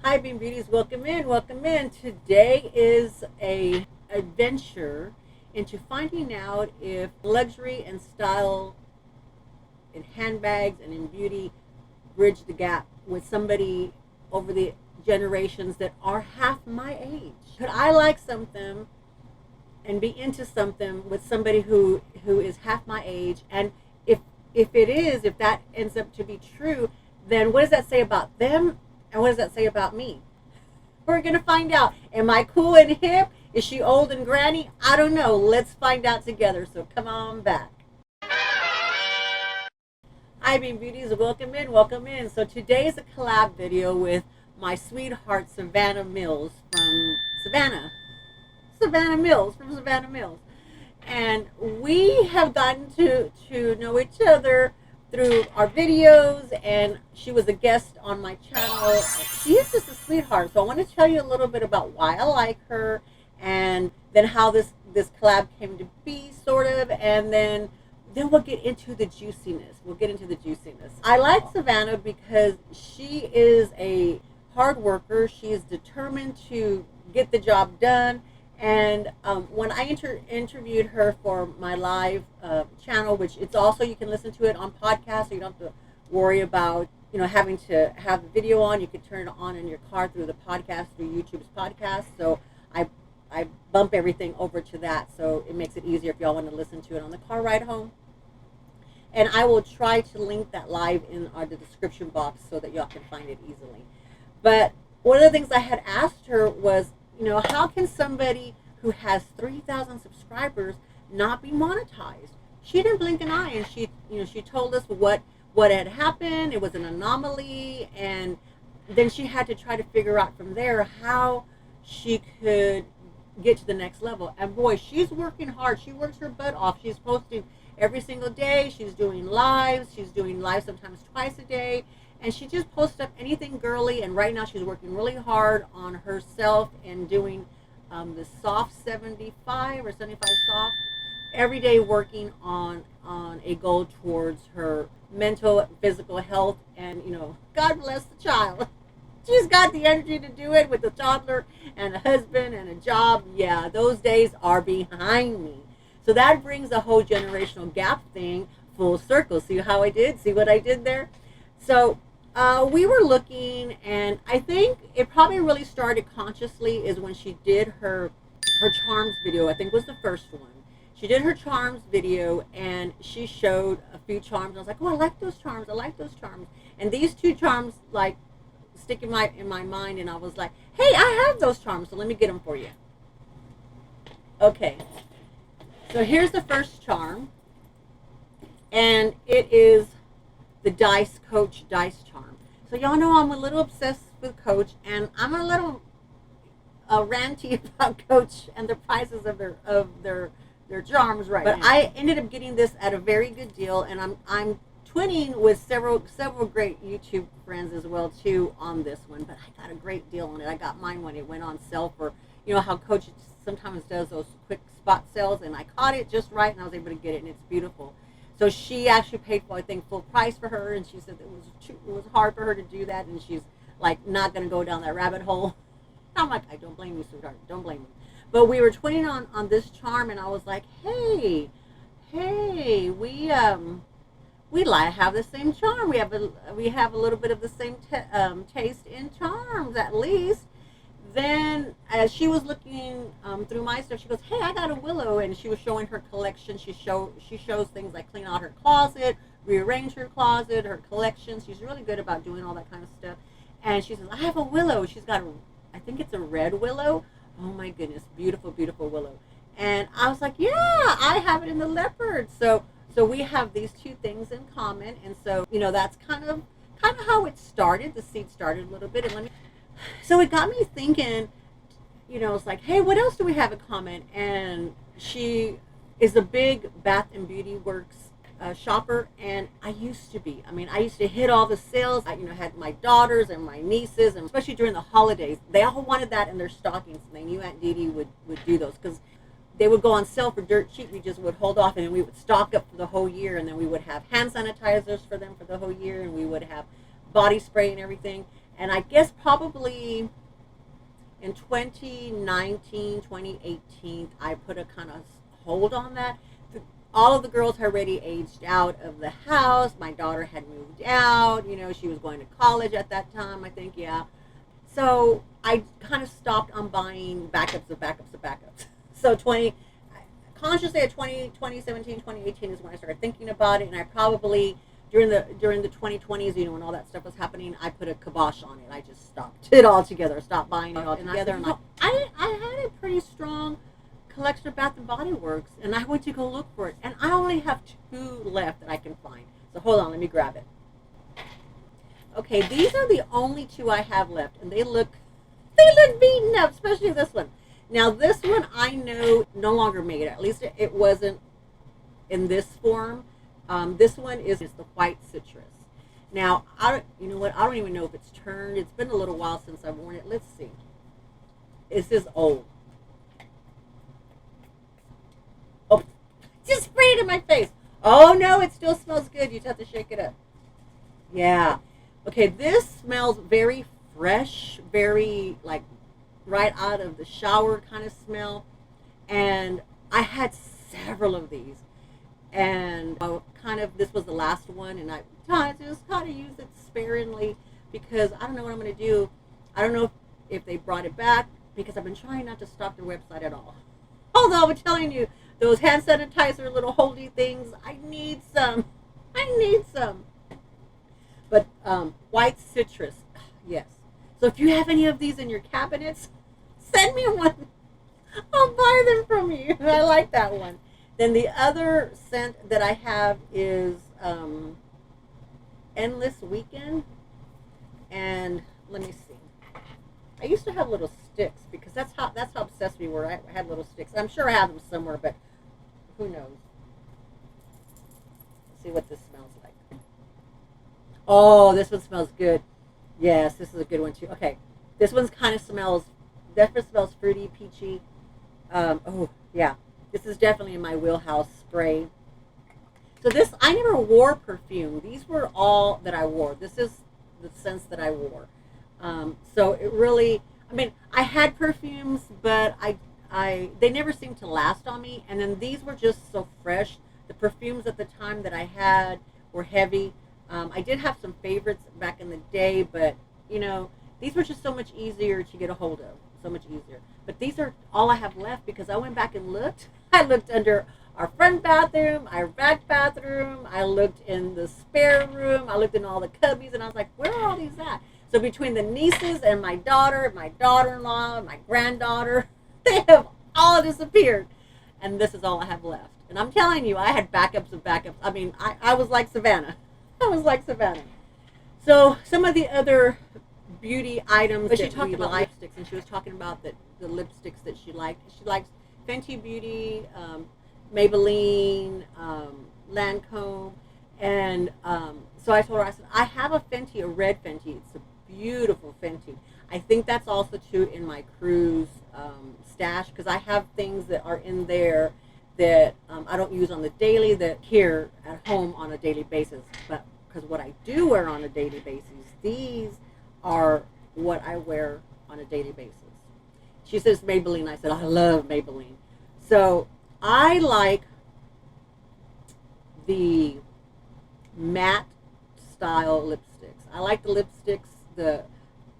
Hi, Beanbeauties. Welcome in. Welcome in. Today is a adventure into finding out if luxury and style in handbags and in beauty bridge the gap with somebody over the generations that are half my age. Could I like something and be into something with somebody who is half my age? And if that ends up to be true, then what does that say about them? And what does that say about me? We're going to find out. Am I cool and hip? Is she old and granny? I don't know. Let's find out together. So come on back. Hi, Beanbeauties. Welcome in. Welcome in. So today is a collab video with my sweetheart, Savannah Mills from Savannah Mills from Savannah Mills. And we have gotten to know each other through our videos, and she was a guest on my channel. She is just a sweetheart. So I want to tell you a little bit about why I like her, and then how this collab came to be, sort of, and then we'll get into the juiciness. I like Savannah because she is a hard worker. She is determined to get the job done. And when I interviewed her for my live channel, which it's also, you can listen to it on podcast, so you don't have to worry about having to have the video on. You can turn it on in your car through the podcast, through YouTube's podcast. So I bump everything over to that, so it makes it easier if y'all want to listen to it on the car ride home. And I will try to link that live in the description box so that y'all can find it easily. But one of the things I had asked her was, how can somebody who has 3,000 subscribers not be monetized? She didn't blink an eye, and she told us what had happened. It was an anomaly, and then she had to try to figure out from there how she could get to the next level. And boy, she's working hard. She works her butt off. She's posting every single day. She's doing lives. She's doing lives sometimes twice a day. And she just posts up anything girly, and right now she's working really hard on herself and doing the soft 75 or 75 soft, every day working on a goal towards her mental and physical health. And God bless the child. She's got the energy to do it with a toddler and a husband and a job. Yeah, those days are behind me. So that brings the whole generational gap thing full circle. See how I did? See what I did there? So we were looking, and I think it probably really started consciously is when she did her charms video. I think was the first one. She did her charms video, and she showed a few charms. I was like, oh, I like those charms. I like those charms. And these two charms like stick in my mind, and I was like, hey, I have those charms, so let me get them for you. Okay. So here's the first charm, and it is the Coach dice charm. So y'all know I'm a little obsessed with Coach, and I'm a little ranty about Coach and the prices of their charms right now. But I ended up getting this at a very good deal, and I'm twinning with several great YouTube friends as well too on this one. But I got a great deal on it. I got mine when it went on sale for, how Coach sometimes does those quick spot sales, and I caught it just right, and I was able to get it, and it's beautiful. So she actually paid for, I think, full price for her, and she said it was hard for her to do that, and she's like not going to go down that rabbit hole. I'm like, I don't blame you, sweetheart. Don't blame me. But we were twinning on this charm, and I was like, hey, we have the same charm. We have a little bit of the same taste in charms, at least. Then as she was looking through my stuff, she goes, hey, I got a willow, and she was showing her collection. She shows things like clean out her closet, rearrange her closet, her collection. She's really good about doing all that kind of stuff. And she says, I have a willow. She's got I think it's a red willow. Oh my goodness, beautiful, beautiful willow. And I was like, yeah, I have it in the leopard. So we have these two things in common, and so that's kind of how it started. The seed started a little bit, and so it got me thinking, it's like, hey, what else do we have in common? And she is a big Bath and Beauty Works shopper, and I used to be. I used to hit all the sales. I had my daughters and my nieces, and especially during the holidays, they all wanted that in their stockings, and they knew Aunt Dee Dee would do those, because they would go on sale for dirt cheap. We just would hold off, and then we would stock up for the whole year, and then we would have hand sanitizers for them for the whole year, and we would have body spray and everything. And I guess probably in 2019, 2018, I put a kind of hold on that. All of the girls had already aged out of the house. My daughter had moved out. You know, she was going to college at that time, I think, yeah. So I kind of stopped on buying backups of backups of backups. So consciously at 2017, 2018 is when I started thinking about it, and I probably during the 2020s, you know, when all that stuff was happening, I put a kibosh on it. I just stopped it altogether, stopped buying it altogether, and I had a pretty strong collection of Bath and Body Works, and I went to go look for it, and I only have 2 left that I can find. So hold on, let me grab it. Okay, these are the only 2 I have left, and they look beaten up, especially this one. Now this one I know no longer made. At least it wasn't in this form. This one is the white citrus. Now you know what? I don't even know if it's turned. It's been a little while since I've worn it. Let's see. This is old. Oh, just sprayed it in my face. Oh no, it still smells good. You just have to shake it up. Yeah. Okay, this smells very fresh, very like right out of the shower kind of smell. And I had several of these. And this was the last one, and I just kind of used it sparingly because I don't know what I'm going to do. I don't know if they brought it back because I've been trying not to stalk their website at all. Although I'm telling you, those hand sanitizer little holdy things, I need some. But white citrus, yes. So if you have any of these in your cabinets, send me one. I'll buy them from you. I like that one. Then the other scent that I have is Endless Weekend. And let me see. I used to have little sticks because that's how obsessed we were. I had little sticks. I'm sure I have them somewhere, but who knows? Let's see what this smells like. Oh, this one smells good. Yes, this is a good one too. Okay, this one's kind of smells. Definitely smells fruity, peachy. Oh yeah. This is definitely in my wheelhouse spray. So this, I never wore perfume. These were all that I wore. This is the scents that I wore. So it really, I mean, I had perfumes, but they never seemed to last on me. And then these were just so fresh. The perfumes at the time that I had were heavy. I did have some favorites back in the day, but, you know, these were just so much easier to get a hold of. So much easier. But these are all I have left because I went back and looked. I looked under our front bathroom, our back bathroom. I looked in the spare room. I looked in all the cubbies, and I was like, where are all these at? So between the nieces and my daughter, my daughter-in-law, my granddaughter, they have all disappeared. And this is all I have left. And I'm telling you, I had backups of backups. I mean, I was like Savannah. So some of the other beauty items, but she talked about lipsticks, and she was talking about the lipsticks that she liked. She likes Fenty Beauty, Maybelline, Lancome, and so I told her, I said, I have a Fenty, a red Fenty. It's a beautiful Fenty. I think that's also too in my cruise stash because I have things that are in there that I don't use on the daily, that here at home on a daily basis. But because what I do wear on a daily basis, these are what I wear on a daily basis. She says Maybelline. I said, I love Maybelline. So I like the matte style lipsticks. I like the lipsticks, the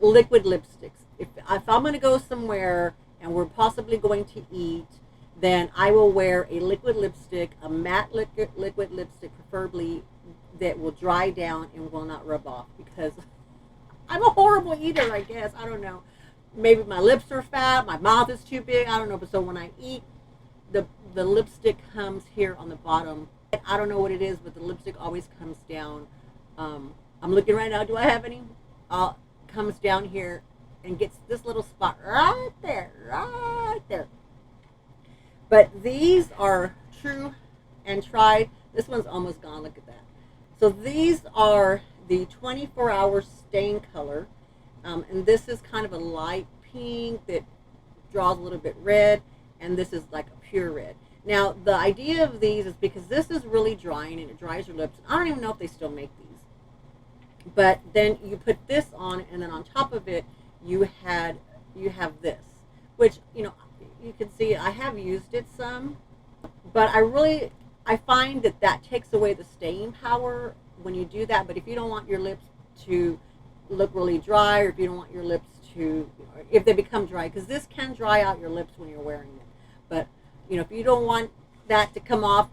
liquid lipsticks. If I'm going to go somewhere and we're possibly going to eat, then I will wear a liquid lipstick, a matte liquid lipstick, preferably that will dry down and will not rub off, because I'm a horrible eater, I guess. I don't know. Maybe my lips are fat, my mouth is too big, I don't know. But so when I eat, the lipstick comes here on the bottom. I don't know what it is, but the lipstick always comes down. I'm looking right now. Do I have any? Comes down here and gets this little spot right there. But these are true and tried. This one's almost gone. Look at that. So these are the 24-hour stain color. And this is kind of a light pink that draws a little bit red. And this is like a pure red. Now, the idea of these is because this is really drying and it dries your lips. I don't even know if they still make these. But then you put this on, and then on top of it, you have this, which you can see I have used it some, but I find that takes away the staying power when you do that. But if you don't want your lips to look really dry, or if you don't want your lips to, if they become dry, because this can dry out your lips when you're wearing it. But if you don't want that to come off,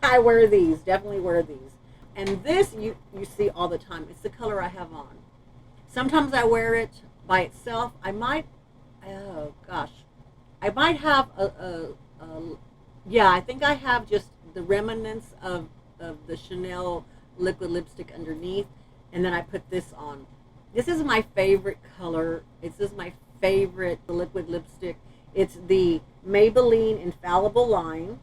I wear these. Definitely wear these. And this you see all the time. It's the color I have on. Sometimes I wear it by itself. I might, oh gosh, I might have yeah, I think I have just the remnants of the Chanel liquid lipstick underneath, and then I put this on. This is my favorite color. This is my favorite liquid lipstick. It's the Maybelline Infallible line,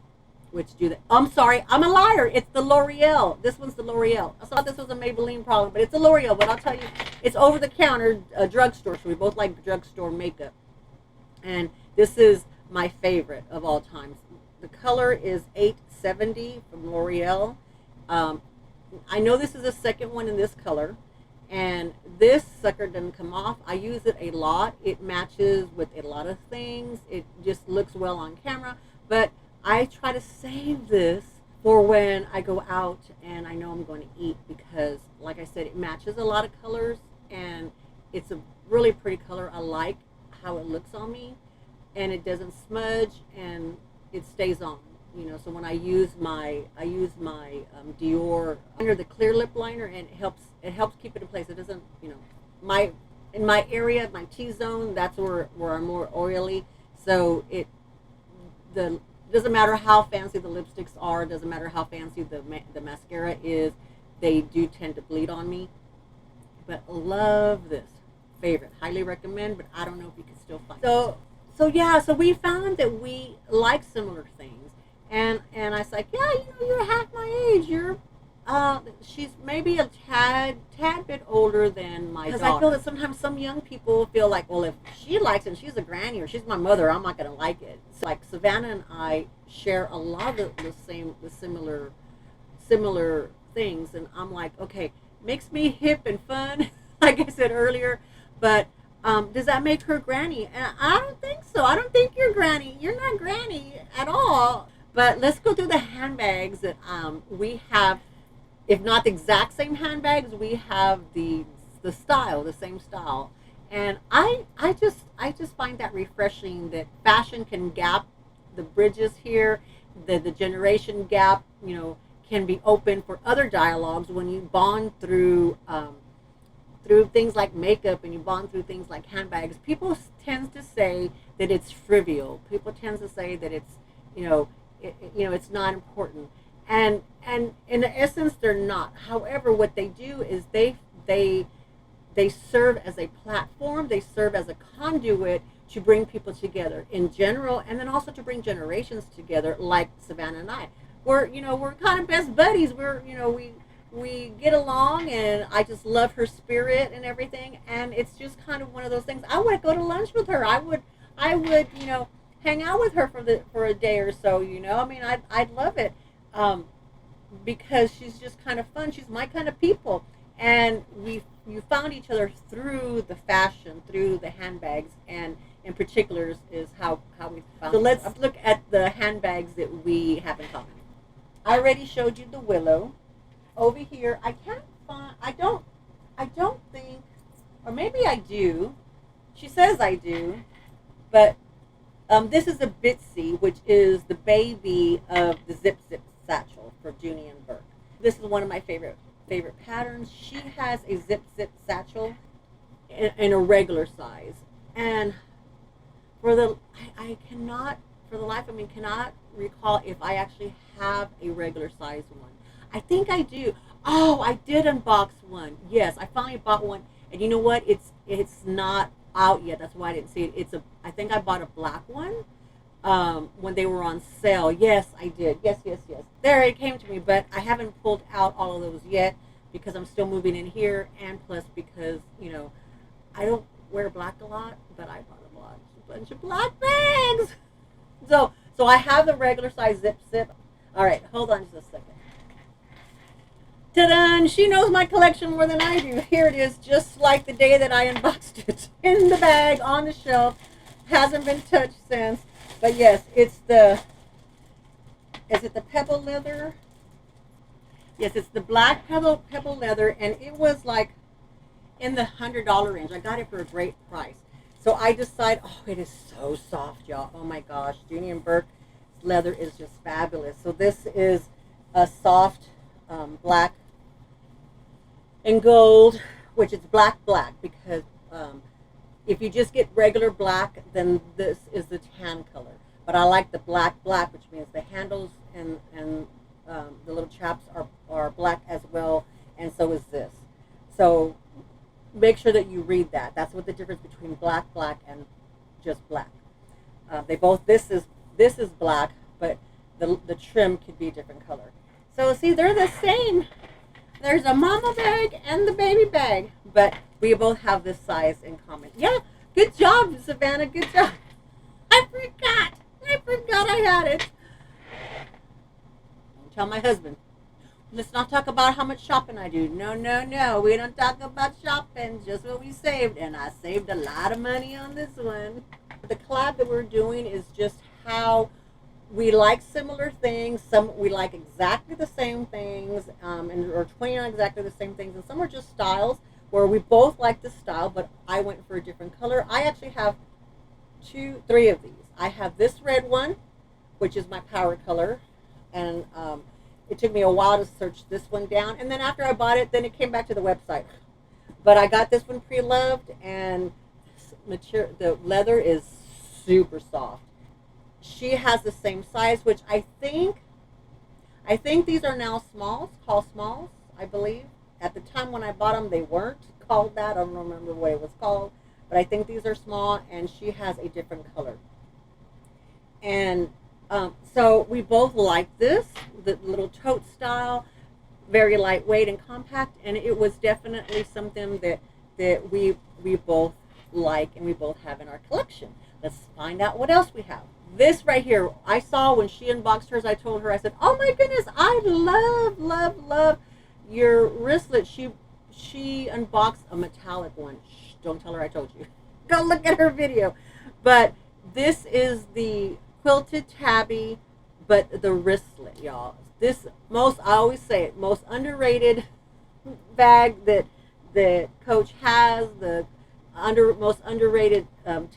which do that. I'm sorry, I'm a liar. It's the L'Oreal. This one's the L'Oreal. I thought this was a Maybelline problem, but it's a L'Oreal. But I'll tell you, it's over the counter, a drugstore. So we both like drugstore makeup, and this is my favorite of all times. The color is 870 from L'Oreal. I know this is the second one in this color, and this sucker doesn't come off. I use it a lot. It matches with a lot of things. It just looks well on camera, but I try to save this for when I go out and I know I'm going to eat, because like I said, it matches a lot of colors, and it's a really pretty color. I like how it looks on me, and it doesn't smudge, and it stays on. So when I use my Dior under the clear lip liner, and it helps keep it in place. It doesn't, in my area, my T-zone, that's where I'm more oily. So it doesn't matter how fancy the lipsticks are, doesn't matter how fancy the mascara is, they do tend to bleed on me. But love this. Favorite, highly recommend, but I don't know if you can still find it. So we found that we like similar things, and I was like, yeah, you're half my age. She's maybe a tad bit older than my daughter. Because I feel that sometimes some young people feel like, well, if she likes it and she's a granny, or she's my mother, I'm not going to like it. So like Savannah and I share a lot of the similar things, and I'm like, okay, makes me hip and fun, like I said earlier, but does that make her granny? And I don't think so. I don't think you're granny. You're not granny at all. But let's go through the handbags that we have. If not the exact same handbags, we have the style, the same style. And I just find that refreshing, that fashion can gap the bridges here, the generation gap, can be open for other dialogues when you bond through things like makeup, and you bond through things like handbags. People tend to say that it's trivial. People tend to say that it's it's not important, and in the essence they're not. However, what they do is they serve as a platform. They serve as a conduit to bring people together in general, and then also to bring generations together, like Savannah and I. We're kind of best buddies. We get along, and I just love her spirit and everything, and it's just kind of one of those things. I would go to lunch with her. I would hang out with her for a day or so. I'd love it, because she's just kind of fun. She's my kind of people, and you found each other through the fashion, through the handbags, and in particular is how we found. So let's look at the handbags that we have in common. I already showed you the Willow. Over here, I can't find. I don't think, or maybe I do. She says I do, but this is a Bitsy, which is the baby of the Zip satchel for Junie and Burke. This is one of my favorite patterns. She has a Zip satchel in a regular size, and I cannot, for the life of me, cannot recall if I actually have a regular size one. I think I do. Oh, I did unbox one. Yes, I finally bought one, and you know what? It's not out yet. That's why I didn't see it. I think I bought a black one when they were on sale. Yes, I did. Yes. There, it came to me, but I haven't pulled out all of those yet because I'm still moving in here, and plus because I don't wear black a lot, but I bought a bunch of black bags. So I have the regular size zip. All right, hold on just a second. Ta-da! She knows my collection more than I do. Here it is, just like the day that I unboxed it. In the bag, on the shelf. Hasn't been touched since. But yes, it's the, is it the pebble leather? Yes, it's the black pebble leather, and it was like in the $100 range. I got it for a great price. So I decided, oh, it is so soft, y'all. Oh my gosh, Junie and Burke leather is just fabulous. So this is a soft black and gold, which is black because if you just get regular black, then this is the tan color. But I like the black, which means the handles and the little chaps are black as well, and so is this. So make sure that you read that. That's what the difference between black and just black. They both, this is black, but the trim could be a different color. So see, they're the same. There's a mama bag and the baby bag, but we both have this size in common. Yeah, good job, Savannah. Good job. I forgot I had it. Don't tell my husband. Let's not talk about how much shopping I do. No. We don't talk about shopping, just what we saved. And I saved a lot of money on this one. The collab that we're doing is just how we like similar things. Some we like exactly the same things, or 29 exactly the same things. And some are just styles where we both like the style, but I went for a different color. I actually have three of these. I have this red one, which is my power color. And it took me a while to search this one down. And then after I bought it, then it came back to the website. But I got this one pre-loved, and the leather is super soft. She has the same size, which I think these are now smalls, called smalls, I believe. At the time when I bought them, they weren't called that. I don't remember what it was called. But I think these are small, and she has a different color. And so we both like this, the little tote style, very lightweight and compact, and it was definitely something that we both like and we both have in our collection. Let's find out what else we have. This right here, I saw when she unboxed hers. I told her, I said, oh my goodness, I love your wristlet. She unboxed a metallic one. Shh, don't tell her I told you. Go look at her video. But this is the quilted tabby, but the wristlet, y'all. This I always say it, most underrated bag that Coach has, the most underrated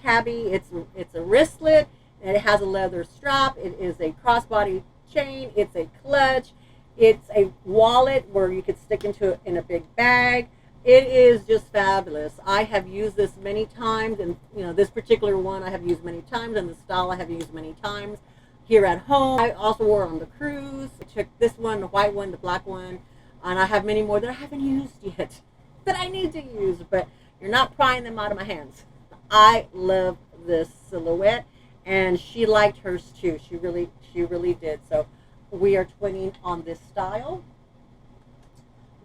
tabby. It's a wristlet, and it has a leather strap. It is a crossbody chain. It's a clutch. It's a wallet where you could stick into it in a big bag. It is just fabulous. I have used this many times, and this particular one I have used many times, and the style I have used many times here at home. I also wore it on the cruise. I took this one, the white one, the black one, and I have many more that I haven't used yet that I need to use, but you're not prying them out of my hands. I love this silhouette, and she liked hers too. She really did. So we are twinning on this style.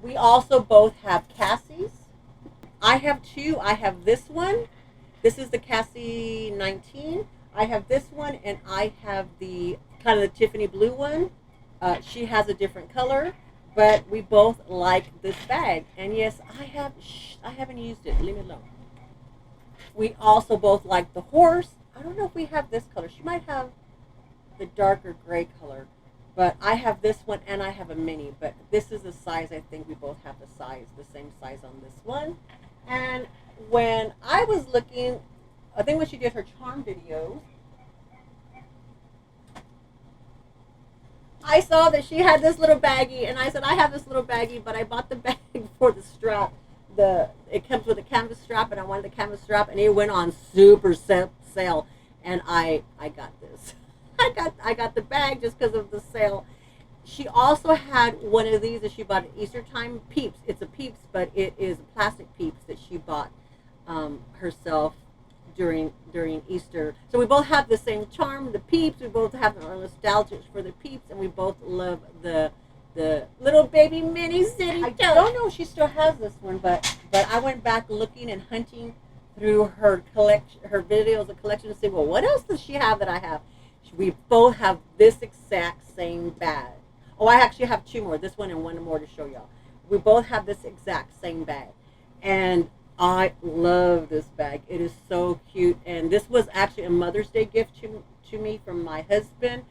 We also both have Cassie's. I have two. I have this one. This is the Cassie 19. I have this one, and I have the kind of the Tiffany blue one. She has a different color, but we both like this bag. And yes, I haven't used it. Leave me alone. We also both like the horse. I don't know if we have this color. She might have the darker gray color. But I have this one, and I have a mini. But this is the size. I think we both have the same size on this one. And when I was looking, I think when she did her charm video, I saw that she had this little baggie, and I said, I have this little baggie, but I bought the bag for the strap. It comes with a canvas strap, and I wanted the canvas strap, and it went on super sale, and I got this. I got the bag just because of the sale. She also had one of these that she bought at Easter time, Peeps. It's a Peeps, but it is plastic Peeps that she bought herself during Easter. So we both have the same charm, the Peeps. We both have our nostalgia for the Peeps, and we both love the little baby mini city. I don't know if she still has this one, but I went back looking and hunting through her collection, her videos, the collection, to see, well, what else does she have that I have? We both have this exact same bag. Oh, I actually have two more, this one and one more to show y'all. we both have this exact same bag, and I love this bag. It is so cute, and this was actually a Mother's Day gift to me from my husband.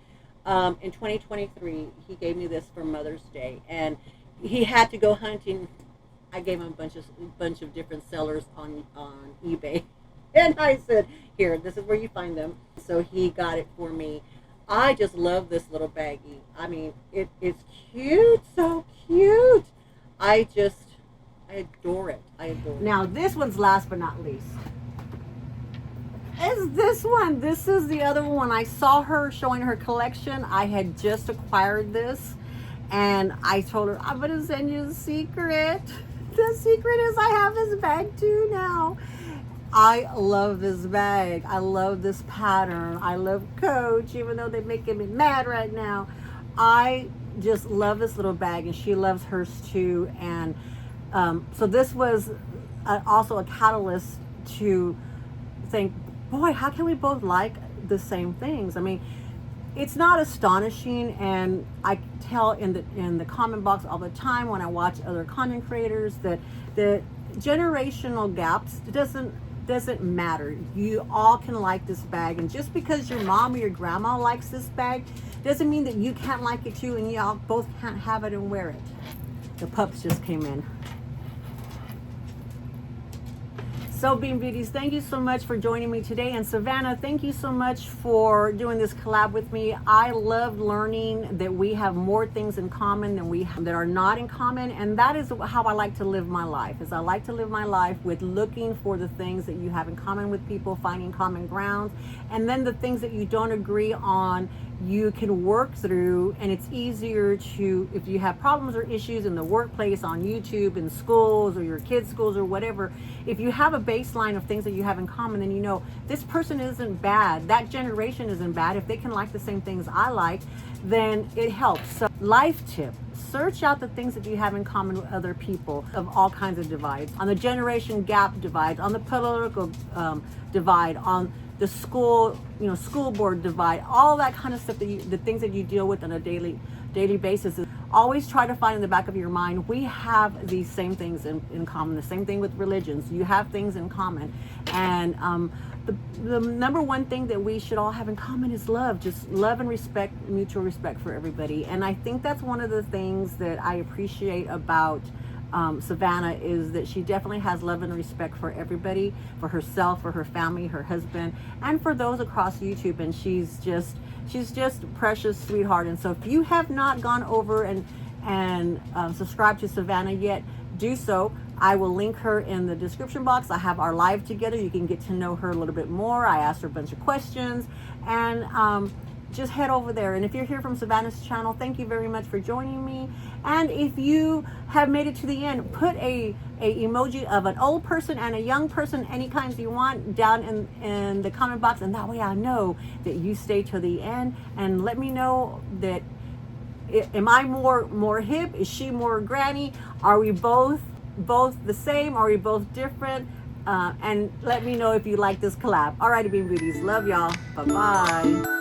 In 2023, he gave me this for Mother's Day, and he had to go hunting. I gave him a bunch of different sellers on eBay, and I said, "Here, this is where you find them." So he got it for me. I just love this little baggie. I mean, it's cute, so cute. I adore it. I adore it. Now, this one's last but not least. Is this one. This is the other one. I saw her showing her collection. I had just acquired this, and I told her, I'm going to send you a secret. The secret is I have this bag too now. I love this bag. I love this pattern. I love Coach, even though they're making me mad right now. I just love this little bag, and she loves hers too. And so this was also a catalyst to think, boy, how can we both like the same things? I mean, it's not astonishing, and I tell in the comment box all the time when I watch other content creators that the generational gaps doesn't matter. You all can like this bag, and just because your mom or your grandma likes this bag doesn't mean that you can't like it too, and y'all both can't have it and wear it. The pups just came in. So Beanbeautis, thank you so much for joining me today. And Savannah, thank you so much for doing this collab with me. I love learning that we have more things in common than we have that are not in common. And that is how I like to live my life, is I like to live my life with looking for the things that you have in common with people, finding common grounds, and then the things that you don't agree on, you can work through. And it's easier to, if you have problems or issues in the workplace, on YouTube, in schools, or your kids' schools, or whatever, if you have a baseline of things that you have in common, then you know this person isn't bad, that generation isn't bad. If they can like the same things I like, then it helps. So life tip, search out the things that you have in common with other people of all kinds of divides, on the generation gap divide, on the political divide, on the school, school board divide, all that kind of stuff, the things that you deal with on a daily basis. Always try to find in the back of your mind, we have these same things in common. The same thing with religions. You have things in common. And the number one thing that we should all have in common is love. Just love and respect, mutual respect for everybody. And I think that's one of the things that I appreciate about Savannah, is that she definitely has love and respect for everybody, for herself, for her family, her husband, and for those across YouTube. And she's just a precious sweetheart. And so if you have not gone over and subscribed to Savannah yet, do so. I will link her in the description box. I have our live together. You can get to know her a little bit more. I asked her a bunch of questions, and just head over there. And if you're here from Savannah's channel, thank you very much for joining me. And if you have made it to the end, put a emoji of an old person and a young person, any kinds you want, down in the comment box, and that way I know that you stay till the end. And let me know that, am I more hip? Is she more granny? Are we both the same? Are we both different? And let me know if you like this collab. Alrighty, Beanbeautis, love y'all. Bye bye.